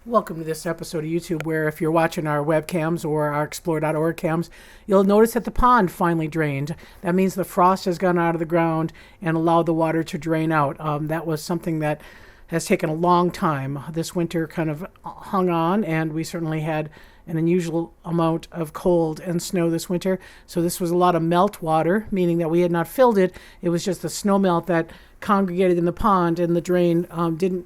Welcome to this episode of YouTube where if you're watching our webcams or our explore.org cams, you'll notice that the pond finally drained. That means the frost has gone out of the ground and allowed the water to drain out. That was something that has taken a long time. This winter kind of hung on, and we certainly had an unusual amount of cold and snow this winter. So this was a lot of melt water, meaning that we had not filled it. It was just the snow melt that congregated in the pond, and the drain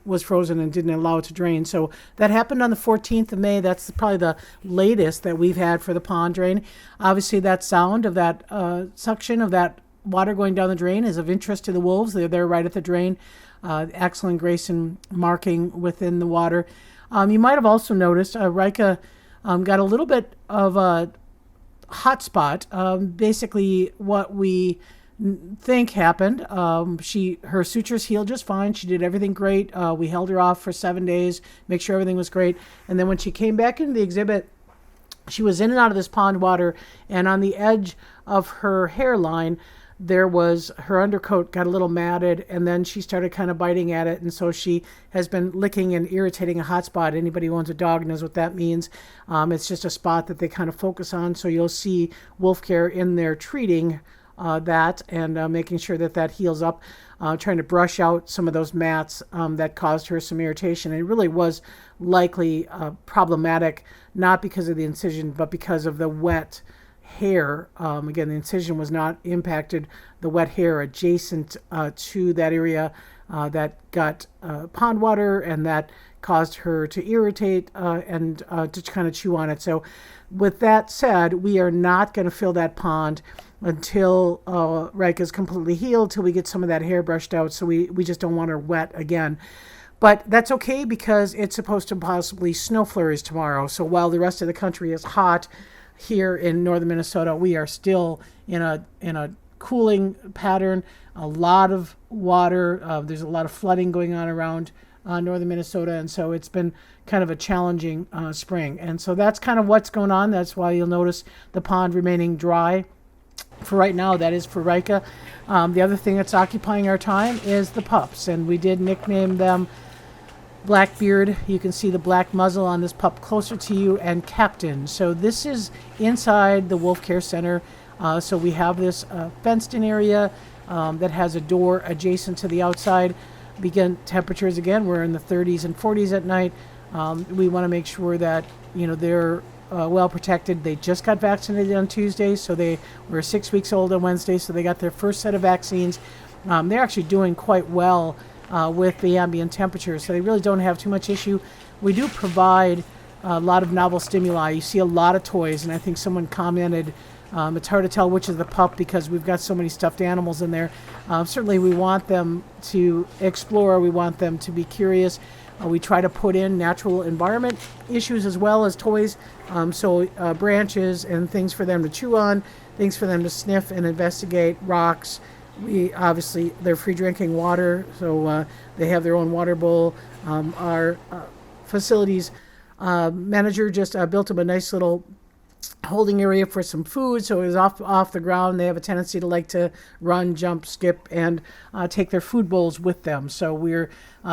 was frozen and didn't allow it to drain. So that happened on the 14th of May. That's probably the latest that we've had for the pond drain. Obviously, that sound of that suction of that water going down the drain is of interest to the wolves. They're there right at the drain. Axel and Grayson marking within the water. You might have also noticed Rika got a little bit of a hot spot. Basically, what we think happened. Her sutures healed just fine. She did everything great. We held her off for 7 days, make sure everything was great. And then when she came back into the exhibit, she was in and out of this pond water, and on the edge of her hairline, there was her undercoat got a little matted, and then she started kind of biting at it, and so she has been licking and irritating a hot spot. Anybody who owns a dog knows what that means. It's just a spot that they kind of focus on, so you'll see Wolf Care in there treating that and making sure that that heals up, trying to brush out some of those mats that caused her some irritation. And it really was likely problematic, not because of the incision, but because of the wet hair. Again, the incision was not impacted. The wet hair adjacent to that area that got pond water, and that caused her to irritate and to kind of chew on it. So with that said, we are not going to fill that pond until Rika is completely healed, till we get some of that hair brushed out. So we just don't want her wet again. But that's okay, because it's supposed to possibly snow flurries tomorrow. So while the rest of the country is hot, here in northern Minnesota, we are still in a cooling pattern. A lot of water. There's a lot of flooding going on around northern Minnesota, and so it's been kind of a challenging spring. And so that's kind of what's going on. That's why you'll notice the pond remaining dry for right now. That is for Rika. The other thing that's occupying our time is the pups, and we did nickname them Blackbeard. You can see the black muzzle on this pup closer to you, and Captain. So this is inside the Wolf Care Center. So we have this fenced-in area that has a door adjacent to the outside. Begin temperatures again. We're in the 30s and 40s at night. We want to make sure that they're well protected. They just got vaccinated on Tuesday, so they were 6 weeks old on Wednesday, so they got their first set of vaccines. They're actually doing quite well with the ambient temperatures, so they really don't have too much issue. We do provide a lot of novel stimuli. You see a lot of toys, and I think someone commented it's hard to tell which is the pup because we've got so many stuffed animals in there. Certainly we want them to explore. We want them to be curious. We try to put in natural environment issues as well as toys, so branches and things for them to chew on, things for them to sniff and investigate, rocks. They're free drinking water, so they have their own water bowl. Our facilities manager just built them a nice little holding area for some food, so it was off the ground. They have a tendency to like to run, jump, skip, and take their food bowls with them. So we're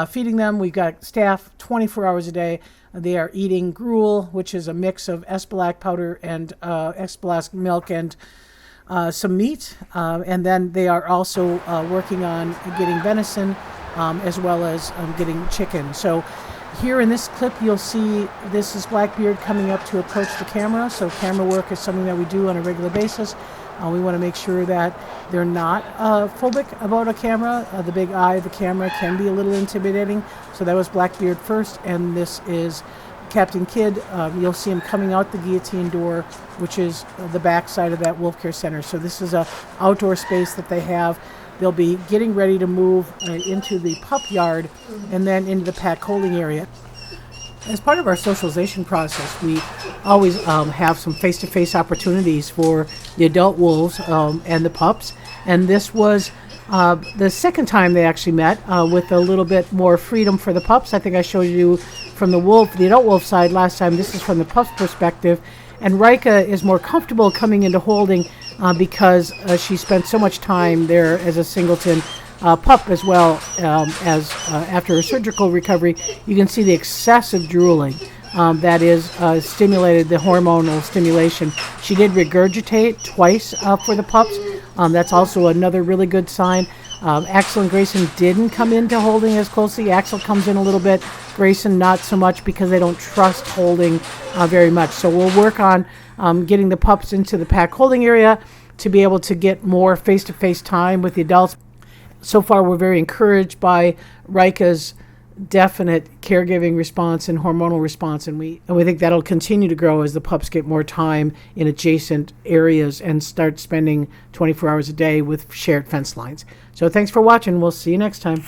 feeding them. We've got staff 24 hours a day. They are eating gruel, which is a mix of Espalac powder and Espalac milk and some meat, and then they are also working on getting venison as well as getting chicken. So here in this clip, you'll see this is Blackbeard coming up to approach the camera. So camera work is something that we do on a regular basis. We want to make sure that they're not phobic about a camera. The big eye of the camera can be a little intimidating. So that was Blackbeard first, and this is Captain Kidd. You'll see him coming out the guillotine door, which is the back side of that Wolf Care Center. So this is a outdoor space that they have. They'll be getting ready to move into the pup yard and then into the pack holding area. As part of our socialization process, we always have some face-to-face opportunities for the adult wolves and the pups. And this was the second time they actually met with a little bit more freedom for the pups. I think I showed you from the adult wolf side last time. This is from the pup's perspective. And Rika is more comfortable coming into holding because she spent so much time there as a singleton pup as well as after a surgical recovery, you can see the excessive drooling. That is stimulated, the hormonal stimulation. She did regurgitate twice for the pups. That's also another really good sign. Axel and Grayson didn't come into holding as closely. Axel comes in a little bit, Grayson not so much because they don't trust holding very much. So we'll work on getting the pups into the pack holding area to be able to get more face-to-face time with the adults. So far, we're very encouraged by Rika's definite caregiving response and hormonal response, and we think that'll continue to grow as the pups get more time in adjacent areas and start spending 24 hours a day with shared fence lines. So thanks for watching. We'll see you next time.